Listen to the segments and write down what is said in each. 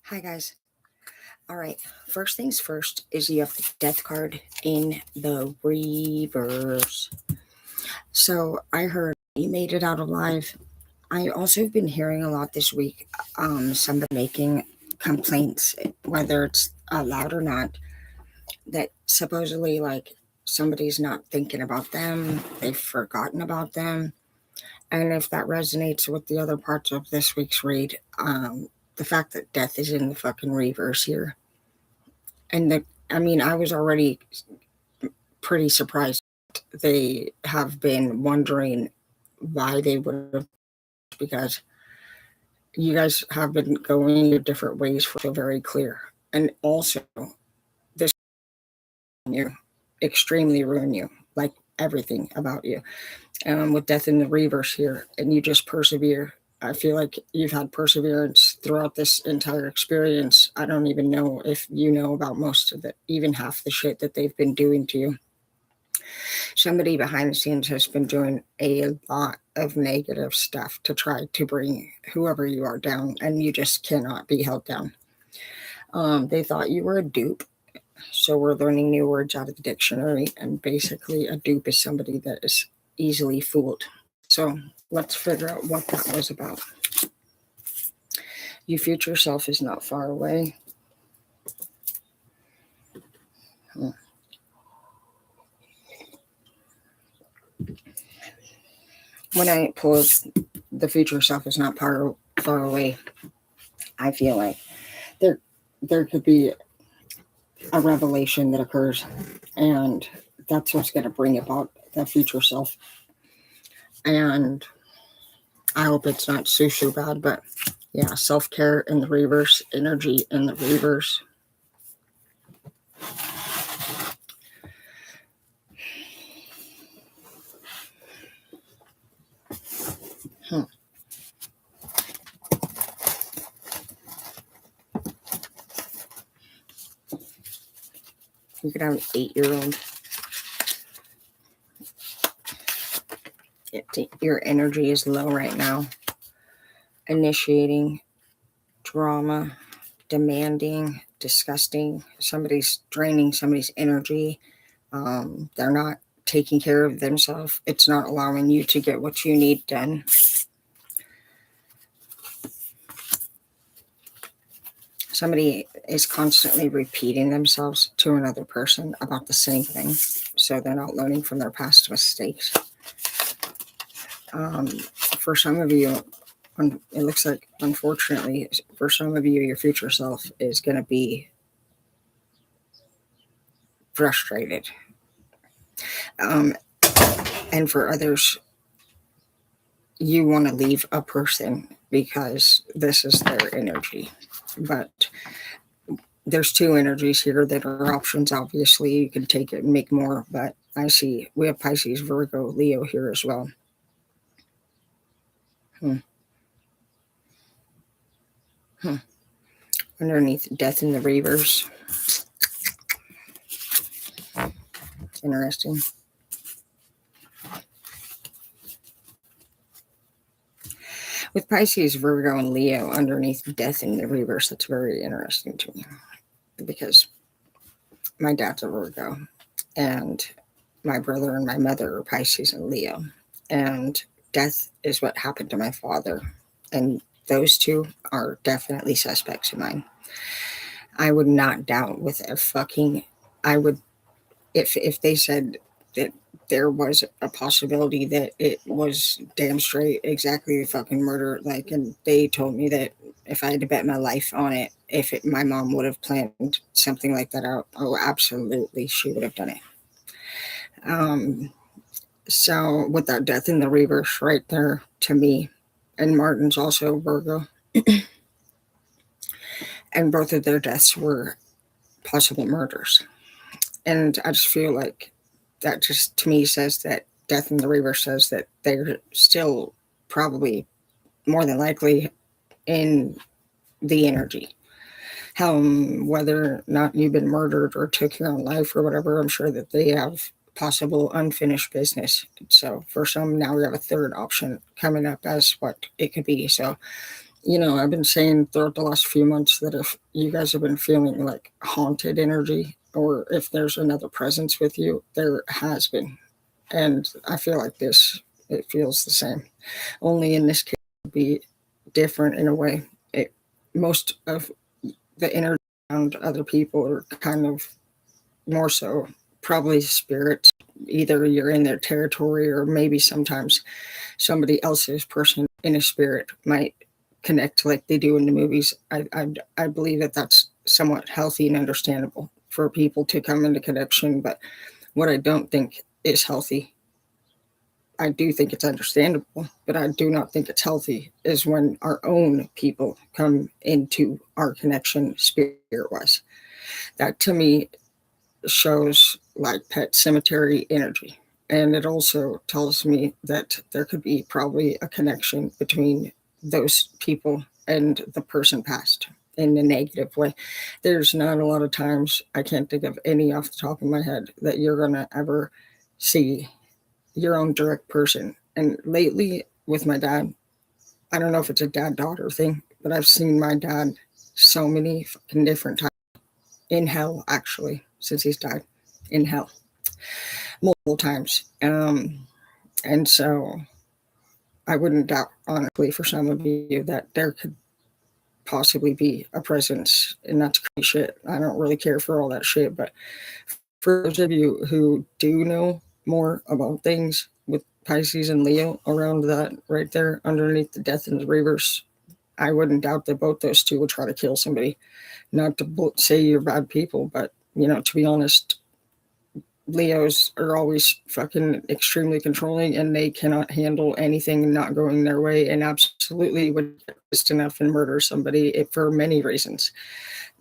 Hi guys. All right. First things first is you have the death card in the reverse. So I heard you made it out alive. I also have been hearing a lot this week. Somebody making complaints, whether it's loud or not, that supposedly somebody's not thinking about them. They've forgotten about them. And if that resonates with the other parts of this week's read, the fact that death is in the fucking reverse here. And I was already pretty surprised. They have been wondering why they would have, because you guys have been going your different ways for so very clear. And also, this you extremely ruin you, like everything about you. With death in the reverse here, and you just persevere. I feel like you've had perseverance throughout this entire experience. I don't even know if you know about most of it, even half the shit that they've been doing to you. Somebody behind the scenes has been doing a lot of negative stuff to try to bring whoever you are down, and you just cannot be held down. They thought you were a dupe. So we're learning new words out of the dictionary, and basically a dupe is somebody that is easily fooled. So let's figure out what that was about. Your future self is not far away. When I pull the future self is not far away, I feel like there could be a revelation that occurs, and that's what's going to bring about the future self. And I hope it's not so bad, but yeah, self-care in the reverse, energy in the reverse. You could have an 8-year-old. Your energy is low right now. Initiating, drama, demanding, disgusting. Somebody's draining somebody's energy. They're not taking care of themselves. It's not allowing you to get what you need done. Somebody is constantly repeating themselves to another person about the same thing, so they're not learning from their past mistakes. For some of you, it looks like, unfortunately, for some of you, your future self is going to be frustrated. And for others, you want to leave a person because this is their energy. But there's two energies here that are options. Obviously, you can take it and make more, but I see we have Pisces, Virgo, Leo here as well. Underneath, death in the reverse. Interesting. With Pisces, Virgo, and Leo underneath death in the reverse, that's very interesting to me, because my dad's a Virgo, and my brother and my mother are Pisces and Leo, and death is what happened to my father, and those two are definitely suspects of mine. I would not doubt with a fucking, I would, if they said that there was a possibility that it was damn straight exactly the fucking murder, and they told me that if I had to bet my life on it, my mom would have planned something like that out, oh, absolutely, she would have done it. So with that death in the reverse right there to me, and Martin's also Virgo, and both of their deaths were possible murders. And I just feel like that just to me says that death in the reverse says that they're still probably more than likely in the energy. Whether or not you've been murdered or took your own life or whatever, I'm sure that they have possible unfinished business. So for some, now we have a third option coming up as what it could be. So I've been saying throughout the last few months that if you guys have been feeling like haunted energy or if there's another presence with you, there has been. And I feel like it feels the same. Only in this case, it would be different in a way. Most of the energy around other people are kind of more so probably spirits. Either you're in their territory or maybe sometimes somebody else's person in a spirit might connect like they do in the movies. I believe that that's somewhat healthy and understandable for people to come into connection. But what I don't think is healthy, I do think it's understandable, but I do not think it's healthy, is when our own people come into our connection spirit wise. That to me shows like pet cemetery energy. And it also tells me that there could be probably a connection between those people and the person passed in a negative way. There's not a lot of times, I can't think of any off the top of my head, that you're going to ever see your own direct person. And lately with my dad, I don't know if it's a dad daughter thing, but I've seen my dad so many fucking different times in hell, actually, since he's died in hell multiple times. And so I wouldn't doubt, honestly, for some of you that there could possibly be a presence, and that's crazy shit. I don't really care for all that shit, but for those of you who do know more about things with Pisces and Leo around that right there underneath the death and the reverse, I wouldn't doubt that both those two would try to kill somebody. Not to say you're bad people, but to be honest, Leos are always fucking extremely controlling and they cannot handle anything not going their way, and absolutely would get pissed enough and murder somebody for many reasons.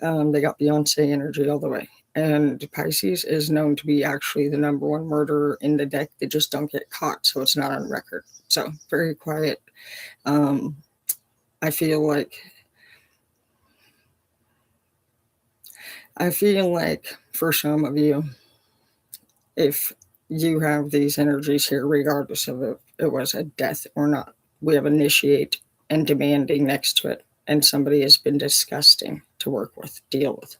They got Beyonce energy all the way. And Pisces is known to be actually the number one murderer in the deck. They just don't get caught, so it's not on record. So very quiet. I feel like for some of you, if you have these energies here, regardless of if it was a death or not, we have initiate and demanding next to it, and somebody has been disgusting to work with, deal with.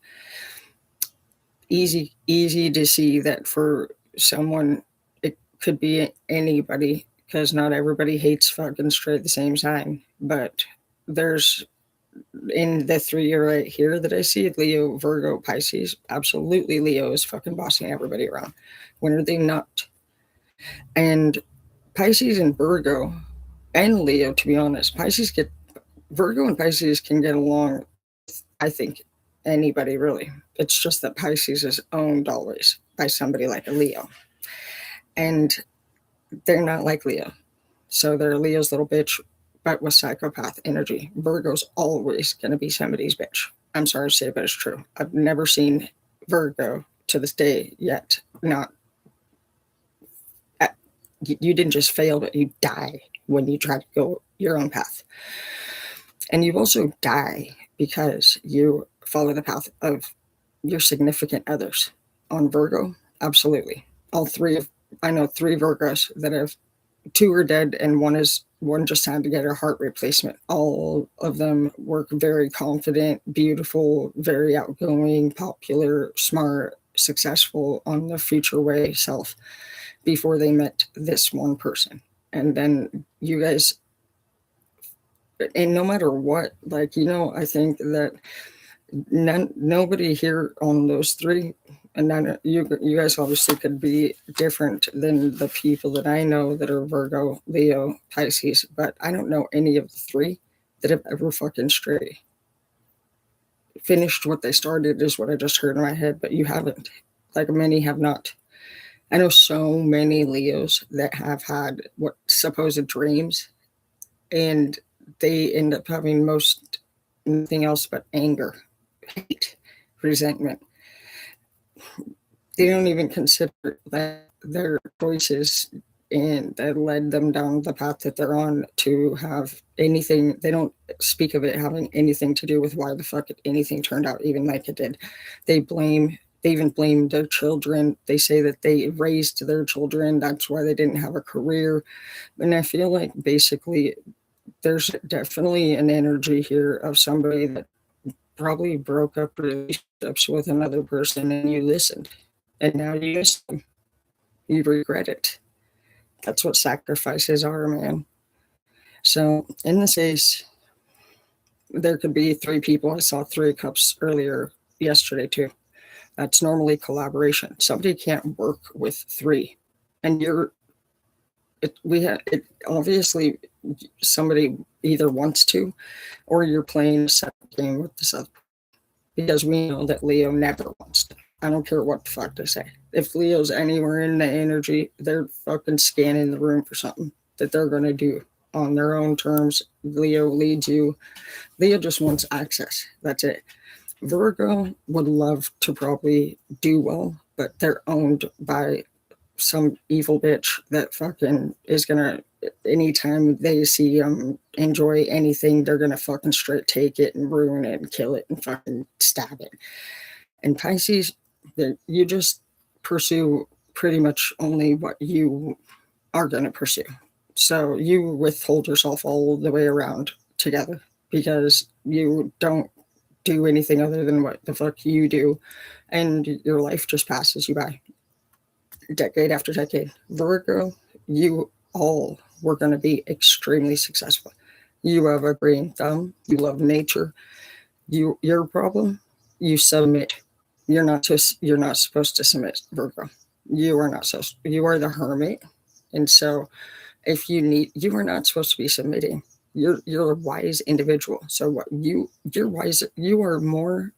Easy to see that for someone, it could be anybody, because not everybody hates fucking straight the same time. But there's, in the 3 right here that I see, Leo, Virgo, Pisces, absolutely Leo is fucking bossing everybody around. When are they not? And Pisces and Virgo and Leo, to be honest, Virgo and Pisces can get along, I think, anybody really. It's just that Pisces is owned always by somebody like a Leo. And they're not like Leo. So they're Leo's little bitch, but with psychopath energy. Virgo's always going to be somebody's bitch. I'm sorry to say, but it's true. I've never seen Virgo to this day yet not. You didn't just fail, but you die when you try to go your own path. And you also die because you follow the path of your significant others. On Virgo, absolutely. I know 3 Virgos that have, 2 are dead and one just had to get a heart replacement. All of them were very confident, beautiful, very outgoing, popular, smart, successful on the future way self before they met this one person. And then you guys, and no matter what, I think that nobody here on those 3, and then you guys obviously could be different than the people that I know that are Virgo, Leo, Pisces, but I don't know any of the 3 that have ever fucking straight finished what they started, is what I just heard in my head. But you haven't. Like, many have not. I know so many Leos that have had what supposed dreams, and they end up having nothing else but anger, hate, resentment. They don't even consider that their choices and that led them down the path that they're on to have anything. They don't speak of it having anything to do with why the fuck anything turned out even like it did. They even blame their children. They say that they raised their children, that's why they didn't have a career. And I feel like basically there's definitely an energy here of somebody that probably broke up relationships with another person and you listened. And now you miss them. You regret it. That's what sacrifices are, man. So in this case, there could be three people. I saw three cups earlier yesterday too. That's normally collaboration. Somebody can't work with three. And it obviously somebody either wants to, or you're playing a separate game with this other, because we know that Leo never wants to. I don't care what the fuck they say. If Leo's anywhere in the energy, they're fucking scanning the room for something that they're going to do on their own terms. Leo leads you. Leo just wants access. That's it. Virgo would love to probably do well, but they're owned by some evil bitch that fucking is gonna, anytime they see enjoy anything, they're gonna fucking straight take it and ruin it and kill it and fucking stab it. And Pisces, you just pursue pretty much only what you are gonna pursue. So you withhold yourself all the way around together because you don't do anything other than what the fuck you do, and your life just passes you by decade after decade. Virgo, you all were going to be extremely successful. You have a green thumb. You love nature. Your problem, you submit. You're not supposed to submit, Virgo. You are not so. You are the hermit, and so if you are not supposed to be submitting. You're a wise individual. So what you're wise. You are more.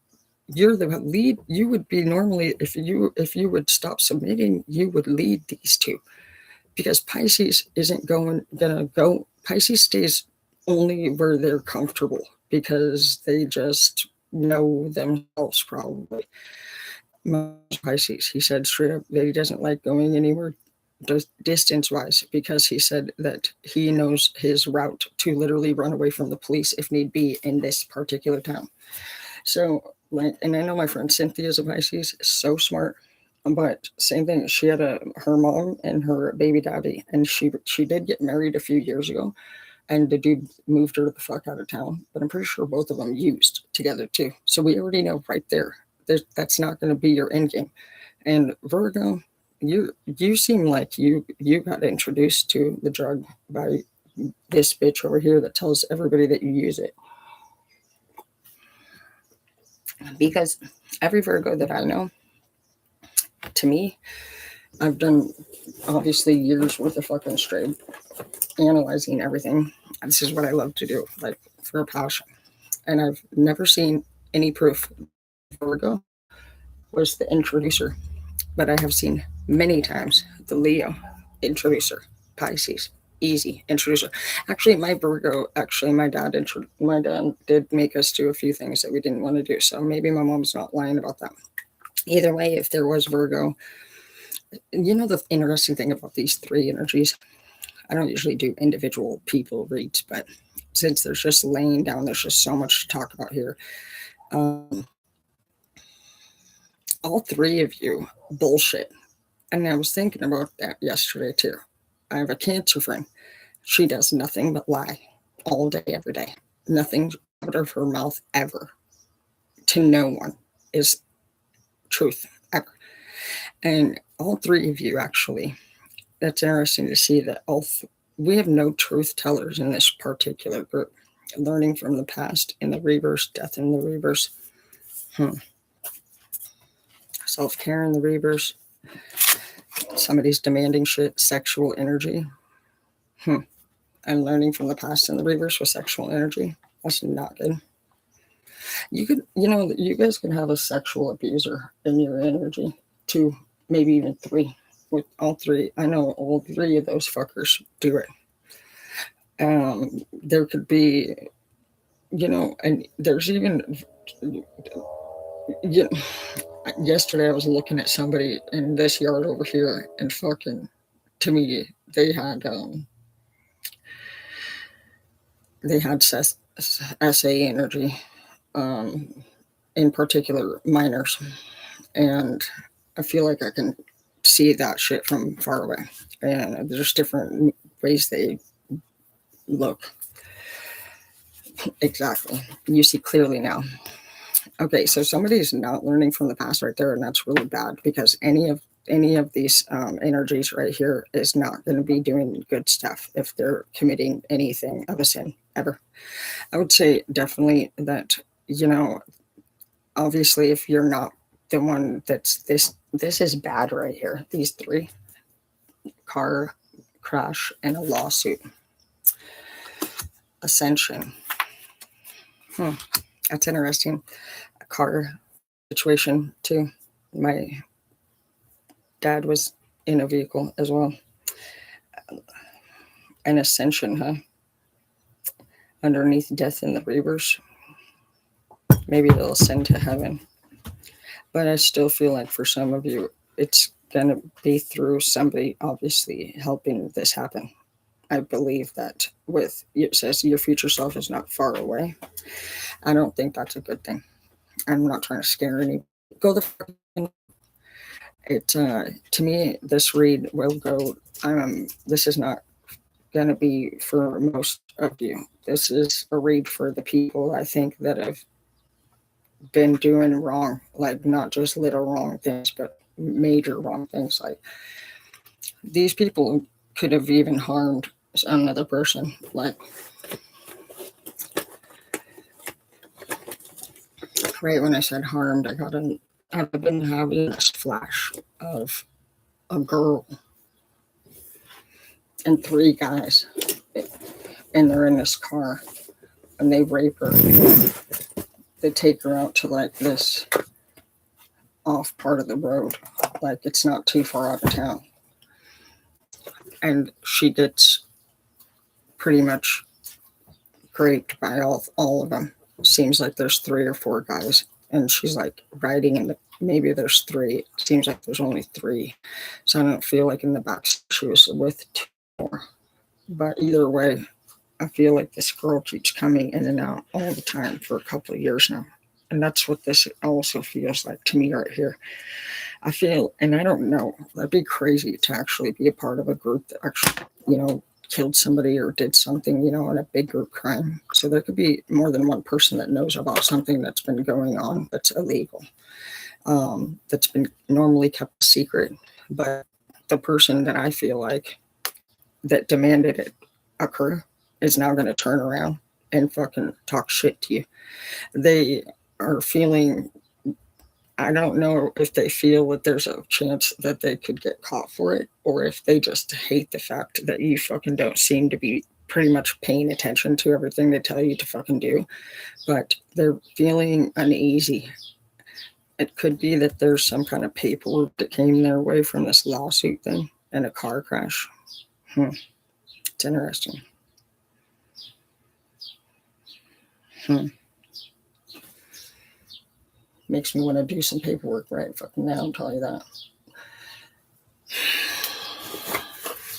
You're the lead. You would be normally, if you would stop submitting, you would lead these two, because Pisces isn't gonna go. Pisces stays only where they're comfortable because they just know themselves probably. Pisces, he said straight up that he doesn't like going anywhere distance wise, because he said that he knows his route to literally run away from the police if need be in this particular town. So, and I know my friend Cynthia is a Pisces, so smart, but same thing. She had her mom and her baby daddy, and she did get married a few years ago, and the dude moved her the fuck out of town. But I'm pretty sure both of them used together too. So we already know right there that's not going to be your end game. And Virgo, you seem like you got introduced to the drug by this bitch over here that tells everybody that you use it. Because every Virgo that I know, to me, I've done obviously years worth of fucking straight analyzing everything. This is what I love to do, like for a passion. And I've never seen any proof Virgo was the introducer, but I have seen many times the Leo introducer, Pisces, easy introducer. Actually, my dad did make us do a few things that we didn't want to do. So maybe my mom's not lying about that. Either way, if there was Virgo, the interesting thing about these three energies, I don't usually do individual people reads, but since there's just laying down, there's just so much to talk about here. All three of you bullshit. And I was thinking about that yesterday too. I have a Cancer friend. She does nothing but lie all day, every day. Nothing out of her mouth ever to no one is truth ever. And all three of you, actually, that's interesting to see that we have no truth tellers in this particular group. Learning from the past in the reverse, death in the reverse. Self-care in the reverse. Somebody's demanding shit, sexual energy. And learning from the past in the reverse with sexual energy. That's not good. You guys can have a sexual abuser in your energy. 2, maybe even 3. With all 3, I know all 3 of those fuckers do it. There could be, and there's even, yesterday I was looking at somebody in this yard over here, and fucking, to me, they had SA energy, in particular minors, and I feel like I can see that shit from far away, and there's different ways they look. Exactly. You see clearly now. Okay, so somebody's not learning from the past right there, and that's really bad because any of these energies right here is not going to be doing good stuff if they're committing anything of a sin ever. I would say definitely that, obviously if you're not the one that's this is bad right here. These three: car crash and a lawsuit, ascension. That's interesting. A car situation too. My dad was in a vehicle as well. An ascension, huh? Underneath death in the reavers. Maybe they'll ascend to heaven. But I still feel like for some of you, it's going to be through somebody obviously helping this happen. I believe that it says your future self is not far away. I don't think that's a good thing. I'm not trying to scare any. Go the it to me, this read will go. This is not going to be for most of you. This is a read for the people I think that have been doing wrong, like not just little wrong things, but major wrong things. Like these people could have even harmed another person. Like right when I said harmed, I've been having this flash of a girl and three guys, and they're in this car, and they rape her. They take her out to like this off part of the road, like it's not too far out of town, and she gets pretty much raped by all of them. Seems like there's 3 or 4 guys, and she's like riding in the. Maybe there's 3. It seems like there's only 3, so I don't feel like in the back she was with 2 more. But either way, I feel like this girl keeps coming in and out all the time for a couple of years now. And that's what this also feels like to me right here. I feel, and I don't know, that'd be crazy to actually be a part of a group that actually, killed somebody or did something, in a big group crime. So there could be more than one person that knows about something that's been going on that's illegal, that's been normally kept secret. But the person that I feel like that demanded it occur is now going to turn around and fucking talk shit to you. They are feeling, I don't know if they feel that there's a chance that they could get caught for it, or if they just hate the fact that you fucking don't seem to be pretty much paying attention to everything they tell you to fucking do. But they're feeling uneasy. It could be that there's some kind of paperwork that came their way from this lawsuit thing and a car crash. It's interesting. Makes me want to do some paperwork right fucking now, I'll tell you that.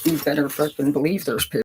You better fucking believe there's paperwork.